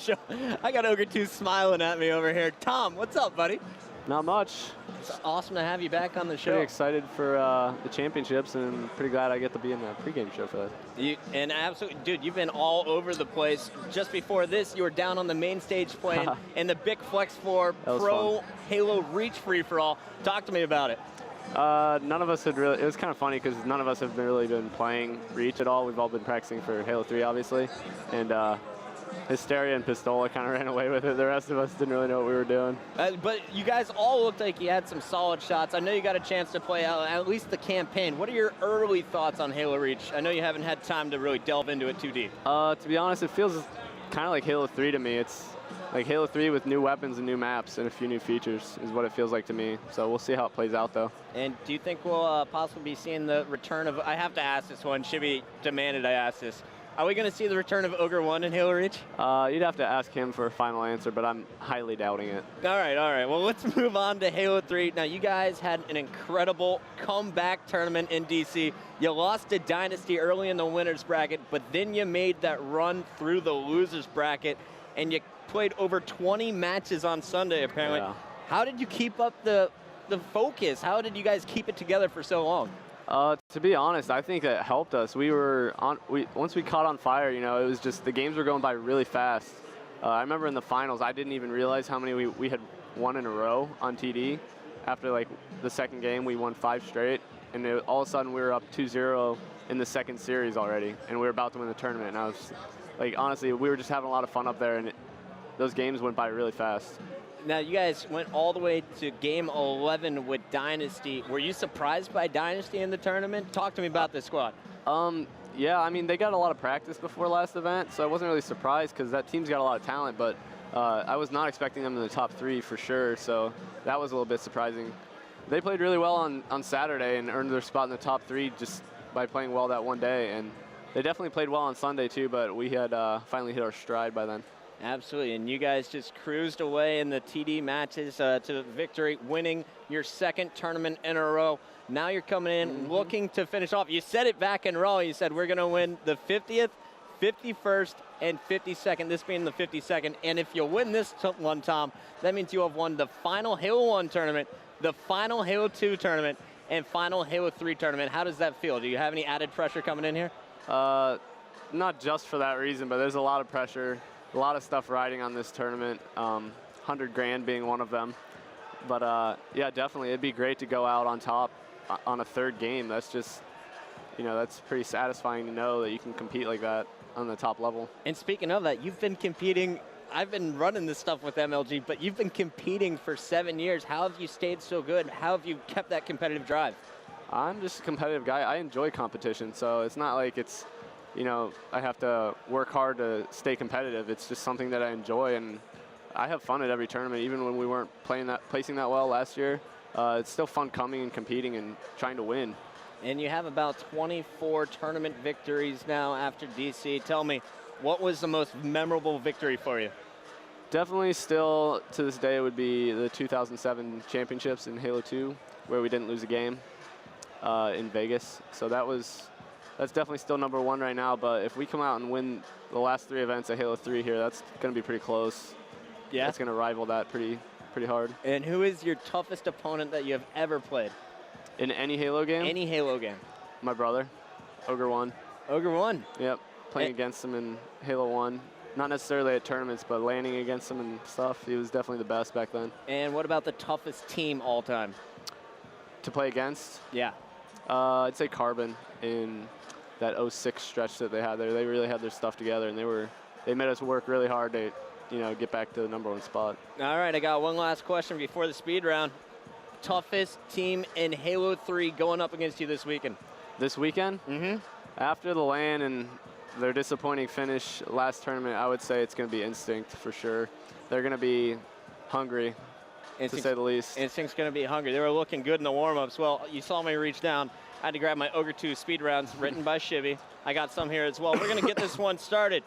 show. I got Ogre 2 smiling at me over here. Tom, what's up, buddy? Not much. It's awesome to have you back on the show. Pretty excited for the championships, and pretty glad I get to be in the pregame show for that. And absolutely, dude, you've been all over the place. Just before this, you were down on the main stage playing in the Big Flex 4 Pro Halo Reach free-for-all. Talk to me about it. None of us had really, it was kind of funny because none of us have really been playing Reach at all. We've all been practicing for Halo 3, obviously. And Hysteria and Pistola kind of ran away with it. The rest of us didn't really know what we were doing. But you guys all looked like you had some solid shots. I know you got a chance to play out at least the campaign. What are your early thoughts on Halo Reach? I know you haven't had time to really delve into it too deep. To be honest, it feels kind of like Halo 3 to me. It's like Halo 3 with new weapons and new maps and a few new features is what it feels like to me. So we'll see how it plays out, though. And do you think we'll possibly be seeing the return of, I have to ask this one, Shibby demanded I ask this. Are we going to see the return of Ogre 1 in Halo Reach? You'd have to ask him for a final answer, but I'm highly doubting it. All right. Well, let's move on to Halo 3. Now, you guys had an incredible comeback tournament in DC. You lost to Dynasty early in the winner's bracket, but then you made that run through the loser's bracket, and you played over 20 matches on Sunday, apparently. Yeah. How did you keep up the focus? How did you guys keep it together for so long? To be honest, I think that helped us. Once we caught on fire, you know, it was just the games were going by really fast. I remember in the finals, I didn't even realize how many we had won in a row on TD. After like the second game, we won 5 straight, and all of a sudden we were up 2-0 in the second series already, and we were about to win the tournament. And I was like, honestly, we were just having a lot of fun up there, and those games went by really fast. Now, you guys went all the way to Game 11 with Dynasty. Were you surprised by Dynasty in the tournament? Talk to me about this squad. Yeah, I mean, they got a lot of practice before last event, so I wasn't really surprised because that team's got a lot of talent, but I was not expecting them in the top 3 for sure, so that was a little bit surprising. They played really well on Saturday and earned their spot in the top 3 just by playing well that one day, and they definitely played well on Sunday too, but we had finally hit our stride by then. Absolutely, and you guys just cruised away in the TD matches to victory, winning your 2nd tournament in a row. Now you're coming in looking to finish off. You said it back in Raw. You said we're going to win the 50th, 51st, and 52nd, this being the 52nd. And if you win this one, Tom, that means you have won the final Halo 1 tournament, the final Halo 2 tournament, and final Halo 3 tournament. How does that feel? Do you have any added pressure coming in here? Not just for that reason, but there's a lot of pressure. A lot of stuff riding on this tournament, 100 grand being one of them. But yeah, definitely, it'd be great to go out on top on a 3rd game. That's just, you know, that's pretty satisfying to know that you can compete like that on the top level. And speaking of that, you've been competing. I've been running this stuff with MLG, but you've been competing for 7 years. How have you stayed so good? How have you kept that competitive drive? I'm just a competitive guy. I enjoy competition, so it's not like it's, you know, I have to work hard to stay competitive. It's just something that I enjoy, and I have fun at every tournament, even when we weren't placing that well last year. It's still fun coming and competing and trying to win. And you have about 24 tournament victories now after DC. Tell me, what was the most memorable victory for you? Definitely still, to this day, it would be the 2007 championships in Halo 2, where we didn't lose a game in Vegas. So that's definitely still number 1 right now, but if we come out and win the last 3 events at Halo 3 here, that's going to be pretty close. Yeah. It's going to rival that pretty hard. And who is your toughest opponent that you have ever played? In any Halo game? Any Halo game. My brother, Ogre 1. Ogre 1? Yep, playing against him in Halo 1. Not necessarily at tournaments, but landing against him and stuff. He was definitely the best back then. And what about the toughest team all time? To play against? Yeah. I'd say Carbon in that 06 stretch that they had there. They really had their stuff together, and they made us work really hard to, you know, get back to the number 1 spot. All right, I got one last question before the speed round. Toughest team in Halo 3 going up against you this weekend? This weekend? Mm-hmm. After the LAN and their disappointing finish last tournament, I would say it's going to be Instinct for sure. They're going to be hungry, to say the least. Instinct's going to be hungry. They were looking good in the warm-ups. Well, you saw me reach down. I had to grab my Ogre 2 speed rounds written by Shibby. I got some here as well. We're going to get this one started.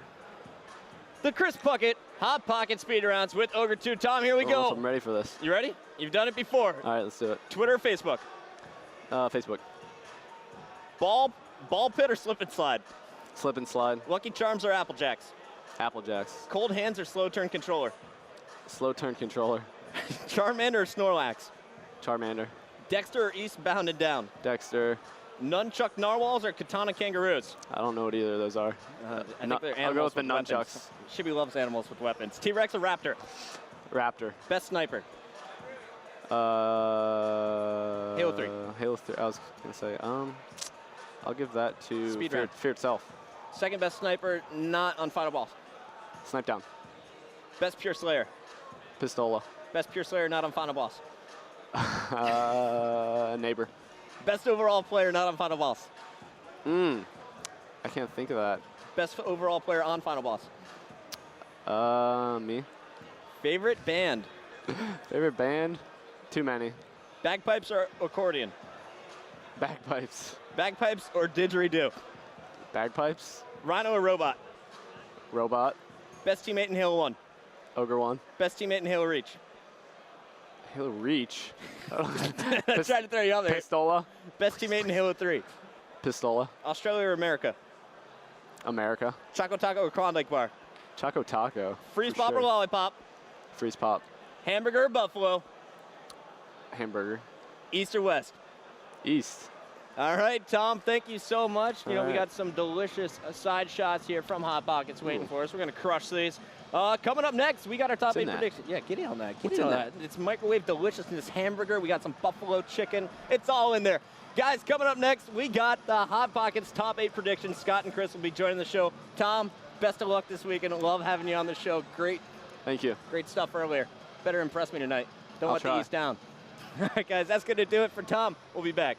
The Chris Puckett Hot Pocket speed rounds with Ogre 2. Tom, here we go. I'm ready for this. You ready? You've done it before. All right, let's do it. Twitter or Facebook? Facebook. Ball pit or slip and slide? Slip and slide. Lucky Charms or Apple Jacks? Apple Jacks. Cold hands or slow turn controller? Slow turn controller. Charmander or Snorlax? Charmander. Dexter or Eastbound and Down? Dexter. Nunchuck Narwhals or Katana Kangaroos? I don't know what either of those are. I think they're I'll go animals with the weapons. nunchucks. Shibby loves animals with weapons. T-Rex or Raptor? Raptor. Best sniper? Halo 3. Halo 3. I was gonna say. I'll give that to Speed Fear, round. Fear itself. Second best sniper, not on Final Boss. Snipedown. Best Pure Slayer? Pistola. Best Pure Slayer, not on Final Boss. Neighbor. Best overall player, not on Final Boss. I can't think of that. Best overall player on Final Boss. Me. Favorite band? Favorite band? Too many. Bagpipes or accordion? Bagpipes. Bagpipes or didgeridoo? Bagpipes. Rhino or Robot? Robot. Best teammate in Halo 1? Ogre 1. Best teammate in Halo Reach? Halo Reach. I tried to throw you out there. Pistola. Best teammate in Halo 3? Pistola. Australia or America? America. Choco Taco or Klondike Bar? Choco Taco. Freeze for Pop sure. or Lollipop? Freeze Pop. Hamburger or Buffalo? Hamburger. East or West? East. All right, Tom, thank you so much. You know, we right. got some delicious side shots here from Hot Pockets waiting for us. We're going to crush these. Coming up next, we got our top What's 8 in that? predictions. Yeah, get in on that. Get What's in on in that. It's microwave deliciousness hamburger. We got some buffalo chicken. It's all in there. Guys, coming up next, we got the Hot Pockets top 8 predictions. Scott and Chris will be joining the show. Tom, best of luck this weekend. Love having you on the show. Great Thank you. stuff earlier. Better impress me tonight. Don't I'll let try. the East down. All right, guys, that's going to do it for Tom. We'll be back.